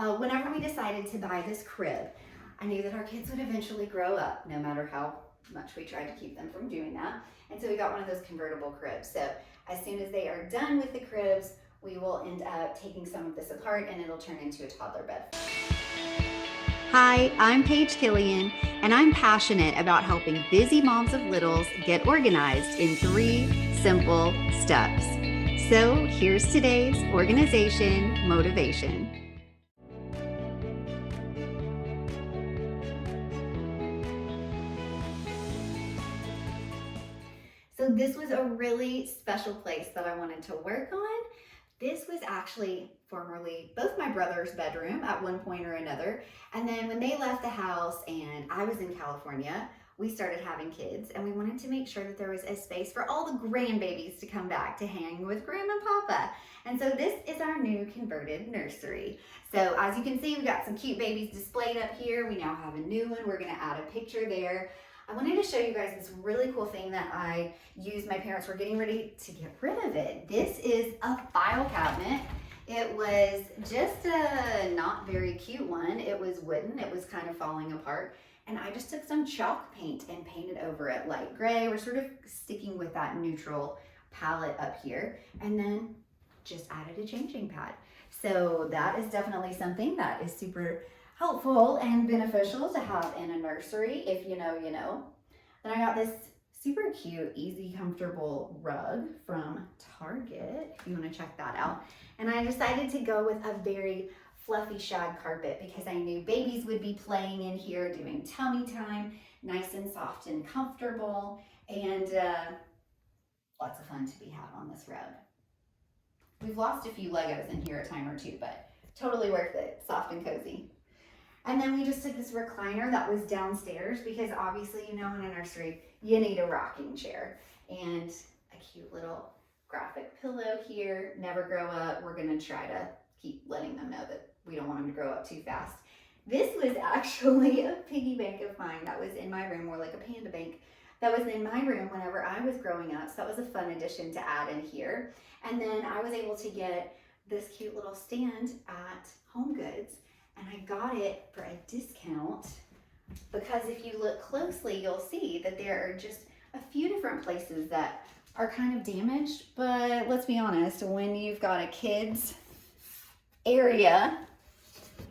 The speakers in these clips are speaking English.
Whenever we decided to buy this crib, I knew that our kids would eventually grow up, no matter how much we tried to keep them from doing that. And so we got one of those convertible cribs. So as soon as they are done with the cribs, we will end up taking some of this apart and it'll turn into a toddler bed. Hi, I'm Paige Killian, and I'm passionate about helping busy moms of littles get organized in 3 simple steps. So here's today's organization motivation. So this was a really special place that I wanted to work on. This was actually formerly both my brother's bedroom at one point or another. And then when they left the house and I was in California, we started having kids and we wanted to make sure that there was a space for all the grandbabies to come back to hang with Grandma and Papa. And so this is our new converted nursery. So as you can see, we've got some cute babies displayed up here. We now have a new one. We're gonna add a picture there. I wanted to show you guys this really cool thing that I used. My parents were getting ready to get rid of it. This is a file cabinet. It was just a not very cute one. It was wooden. It was kind of falling apart. And I just took some chalk paint and painted over it light gray. We're sort of sticking with that neutral palette up here. And then just added a changing pad. So that is definitely something that is super helpful and beneficial to have in a nursery. If you know, you know. Then I got this super cute, easy, comfortable rug from Target, if you want to check that out. And I decided to go with a very fluffy shag carpet because I knew babies would be playing in here doing tummy time, nice and soft and comfortable, and lots of fun to be had on this rug. We've lost a few Legos in here a time or two, but totally worth it, soft and cozy. And then we just took this recliner that was downstairs because obviously, you know, in a nursery, you need a rocking chair. And a cute little graphic pillow here. Never grow up. We're going to try to keep letting them know that we don't want them to grow up too fast. This was actually a piggy bank of mine that was in my room, more like a panda bank that was in my room whenever I was growing up. So that was a fun addition to add in here. And then I was able to get this cute little stand at Home Goods. And I got it for a discount because if you look closely, you'll see that there are just a few different places that are kind of damaged. But let's be honest, when you've got a kids area,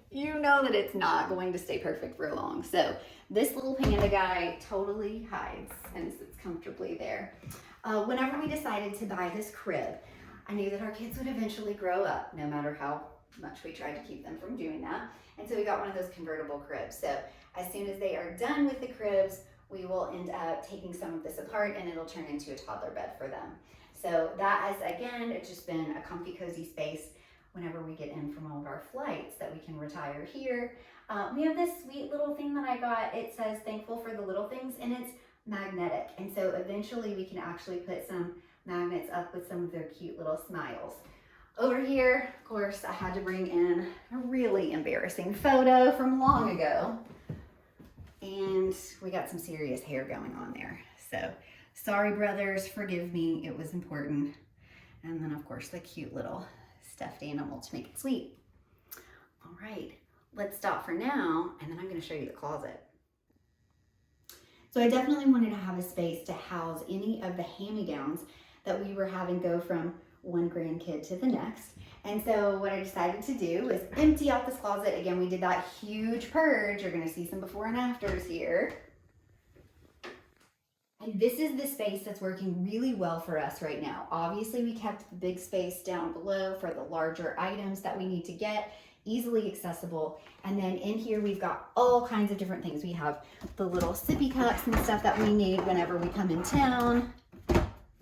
you know that it's not going to stay perfect for long. So this little panda guy totally hides and sits comfortably there. Whenever we decided to buy this crib, I knew that our kids would eventually grow up, no matter how much we tried to keep them from doing that. And so we got one of those convertible cribs. So as soon as they are done with the cribs, we will end up taking some of this apart and it'll turn into a toddler bed for them. So that is, again, it's just been a comfy, cozy space whenever we get in from all of our flights that we can retire here. We have this sweet little thing that I got. It says thankful for the little things and it's magnetic. And so eventually we can actually put some magnets up with some of their cute little smiles. Over here, of course, I had to bring in a really embarrassing photo from long ago. And we got some serious hair going on there. So, sorry brothers, forgive me, it was important. And then of course, the cute little stuffed animal to make it sweet. All right, let's stop for now, and then I'm gonna show you the closet. So I definitely wanted to have a space to house any of the hand-me-downs that we were having go from one grandkid to the next. And so what I decided to do was empty out this closet. Again, we did that huge purge. You're gonna see some before and afters here. And this is the space that's working really well for us right now. Obviously, we kept the big space down below for the larger items that we need to get, easily accessible. And then in here, we've got all kinds of different things. We have the little sippy cups and stuff that we need whenever we come in town.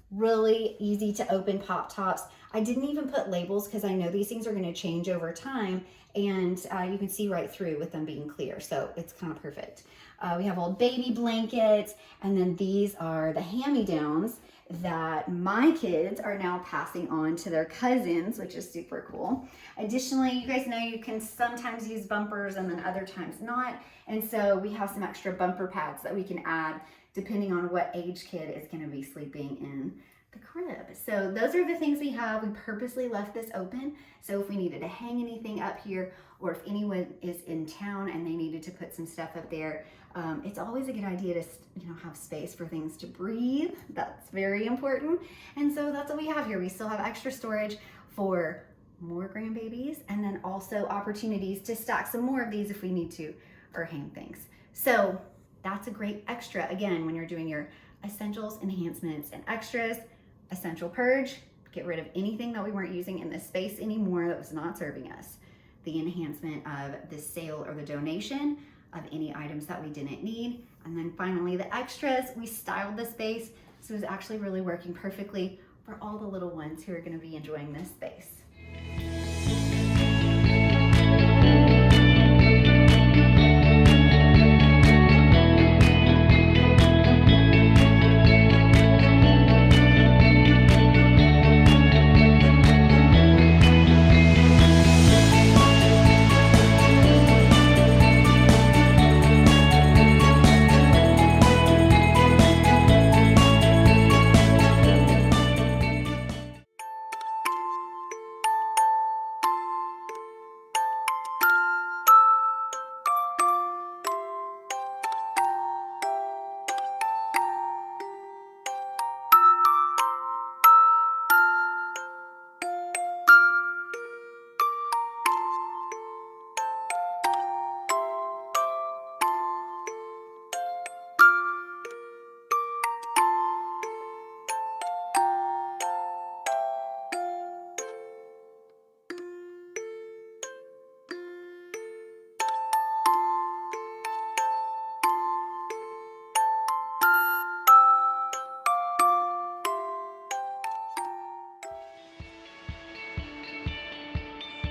Really easy to open pop tops. I didn't even put labels because I know these things are going to change over time, and you can see right through with them being clear, so it's kind of perfect. We have old baby blankets, and then these are the hand-me-downs that my kids are now passing on to their cousins, which is super cool. Additionally, you guys know you can sometimes use bumpers and then other times not, and so we have some extra bumper pads that we can add depending on what age kid is going to be sleeping in the crib. So those are the things we have. We purposely left this open. So if we needed to hang anything up here, or if anyone is in town and they needed to put some stuff up there, it's always a good idea to have space for things to breathe. That's very important. And so that's what we have here. We still have extra storage for more grandbabies, and then also opportunities to stack some more of these if we need to, or hang things. So that's a great extra, again, when you're doing your essentials, enhancements, and extras. Essential purge, get rid of anything that we weren't using in this space anymore that was not serving us. The enhancement of the sale or the donation of any items that we didn't need. And then finally the extras, we styled the space, so it's actually really working perfectly for all the little ones who are going to be enjoying this space.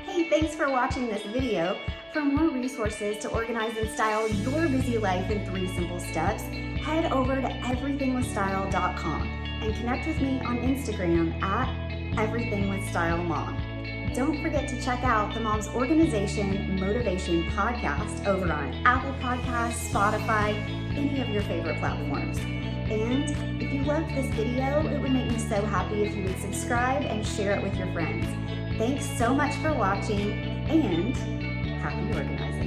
Hey, thanks for watching this video. For more resources to organize and style your busy life in 3 simple steps, head over to everythingwithstyle.com and connect with me on Instagram at everythingwithstylemom. Don't forget to check out the Mom's Organization Motivation podcast over on Apple Podcasts, Spotify, any of your favorite platforms. And if you loved this video, it would make me so happy if you would subscribe and share it with your friends. Thanks so much for watching, and happy organizing.